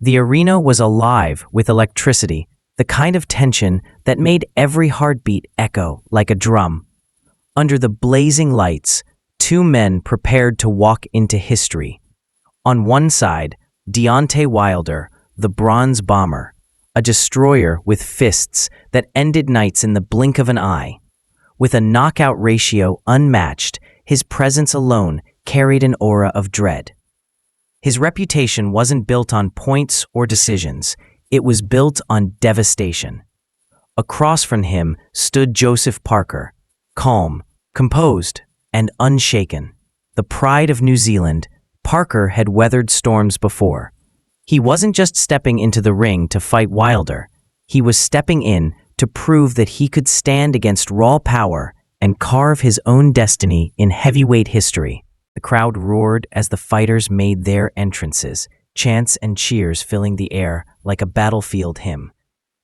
The arena was alive with electricity, the kind of tension that made every heartbeat echo like a drum. Under the blazing lights, two men prepared to walk into history. On one side, Deontay Wilder, the Bronze Bomber, a destroyer with fists that ended nights in the blink of an eye. With a knockout ratio unmatched, his presence alone carried an aura of dread. His reputation wasn't built on points or decisions, it was built on devastation. Across from him stood Joseph Parker, calm, composed, and unshaken. The pride of New Zealand, Parker had weathered storms before. He wasn't just stepping into the ring to fight Wilder, he was stepping in to prove that he could stand against raw power and carve his own destiny in heavyweight history. The crowd roared as the fighters made their entrances, chants and cheers filling the air like a battlefield hymn.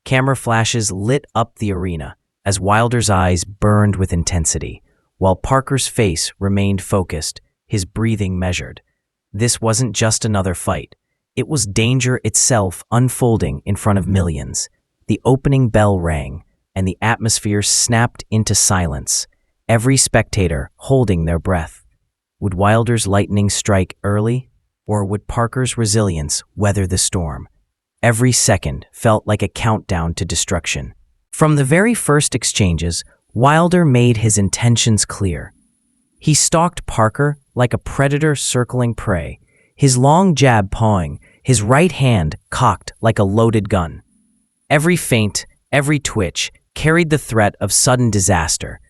Camera flashes lit up the arena as Wilder's eyes burned with intensity, while Parker's face remained focused, his breathing measured. This wasn't just another fight. It was danger itself unfolding in front of millions. The opening bell rang, and the atmosphere snapped into silence, every spectator holding their breath. Would Wilder's lightning strike early, or would Parker's resilience weather the storm? Every second felt like a countdown to destruction. From the very first exchanges, Wilder made his intentions clear. He stalked Parker like a predator circling prey, his long jab pawing, his right hand cocked like a loaded gun. Every feint, every twitch carried the threat of sudden disaster.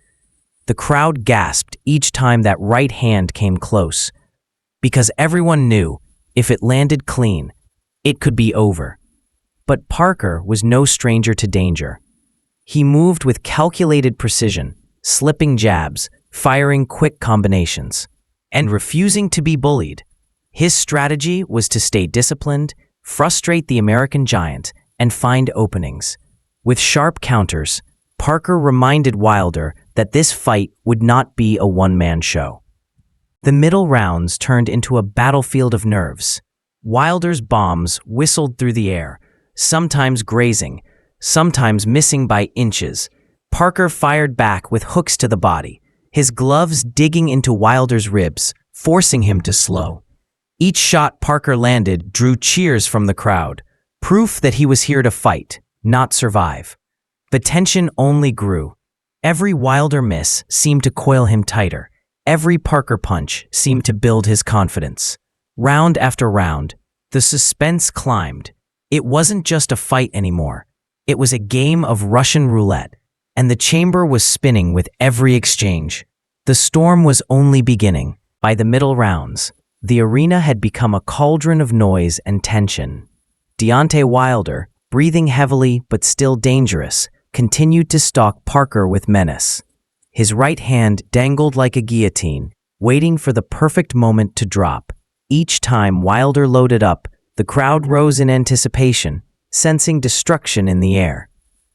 The crowd gasped each time that right hand came close, because everyone knew if it landed clean, it could be over. But Parker was no stranger to danger. He moved with calculated precision, slipping jabs, firing quick combinations, and refusing to be bullied. His strategy was to stay disciplined, frustrate the American giant, and find openings. With sharp counters, Parker reminded Wilder that this fight would not be a one-man show. The middle rounds turned into a battlefield of nerves. Wilder's bombs whistled through the air, sometimes grazing, sometimes missing by inches. Parker fired back with hooks to the body, his gloves digging into Wilder's ribs, forcing him to slow. Each shot Parker landed drew cheers from the crowd, proof that he was here to fight, not survive. The tension only grew. Every Wilder miss seemed to coil him tighter. Every Parker punch seemed to build his confidence. Round after round, the suspense climbed. It wasn't just a fight anymore. It was a game of Russian roulette, and the chamber was spinning with every exchange. The storm was only beginning. By the middle rounds, the arena had become a cauldron of noise and tension. Deontay Wilder, breathing heavily but still dangerous, continued to stalk Parker with menace. His right hand dangled like a guillotine, waiting for the perfect moment to drop. Each time Wilder loaded up, the crowd rose in anticipation, sensing destruction in the air.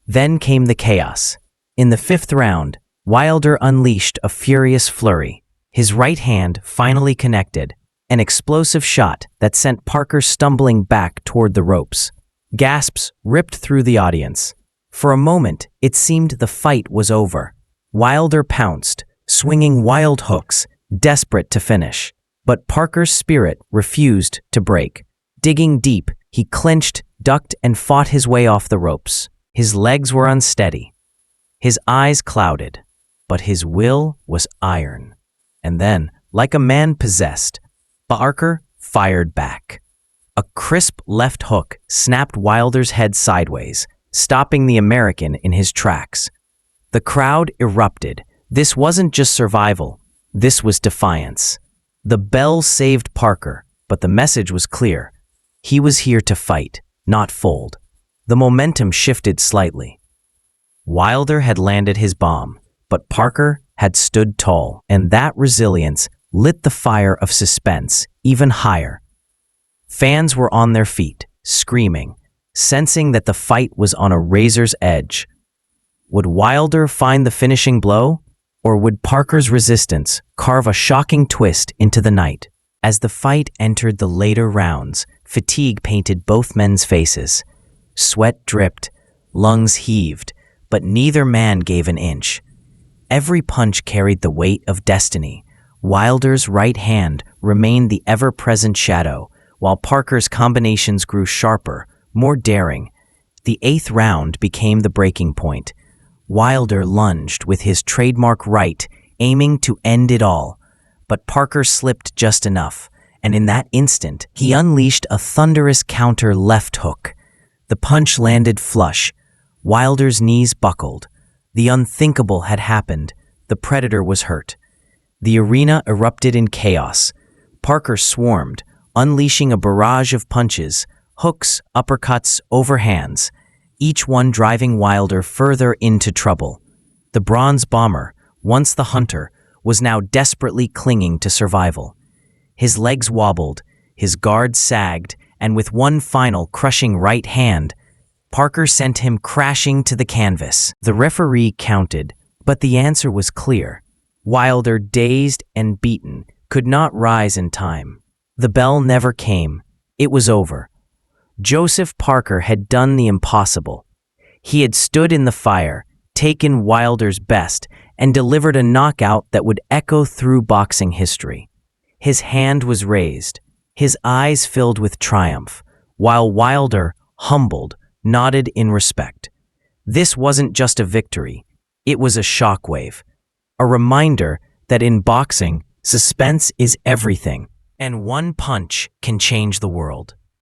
Then came the chaos. In the fifth round, Wilder unleashed a furious flurry. His right hand finally connected, an explosive shot that sent Parker stumbling back toward the ropes. Gasps ripped through the audience. For a moment, it seemed the fight was over. Wilder pounced, swinging wild hooks, desperate to finish. But Parker's spirit refused to break. Digging deep, he clenched, ducked, and fought his way off the ropes. His legs were unsteady. His eyes clouded, but his will was iron. And then, like a man possessed, Parker fired back. A crisp left hook snapped Wilder's head sideways, stopping the American in his tracks. The crowd erupted. This wasn't just survival. This was defiance. The bell saved Parker, but the message was clear. He was here to fight, not fold. The momentum shifted slightly. Wilder had landed his bomb, but Parker had stood tall, and that resilience lit the fire of suspense even higher. Fans were on their feet, screaming, sensing that the fight was on a razor's edge. Would Wilder find the finishing blow, or would Parker's resistance carve a shocking twist into the night? As the fight entered the later rounds, Fatigue painted both men's faces. Sweat dripped, lungs heaved, but neither man gave an inch. Every punch carried the weight of destiny. Wilder's right hand remained the ever-present shadow, while Parker's combinations grew sharper, more daring. The eighth round became the breaking point. Wilder lunged with his trademark right, aiming to end it all. But Parker slipped just enough, and in that instant, he unleashed a thunderous counter left hook. The punch landed flush. Wilder's knees buckled. The unthinkable had happened. The predator was hurt. The arena erupted in chaos. Parker swarmed, unleashing a barrage of punches, hooks, uppercuts, overhands, each one driving Wilder further into trouble. The bronze bomber, once the hunter, was now desperately clinging to survival. His legs wobbled, his guard sagged, and with one final crushing right hand, Parker sent him crashing to the canvas. The referee counted, but the answer was clear. Wilder, dazed and beaten, could not rise in time. The bell never came. It was over. Joseph Parker had done the impossible. He had stood in the fire, taken Wilder's best, and delivered a knockout that would echo through boxing history. His hand was raised, his eyes filled with triumph, while Wilder, humbled, nodded in respect. This wasn't just a victory, it was a shockwave, a reminder that in boxing, suspense is everything, and one punch can change the world.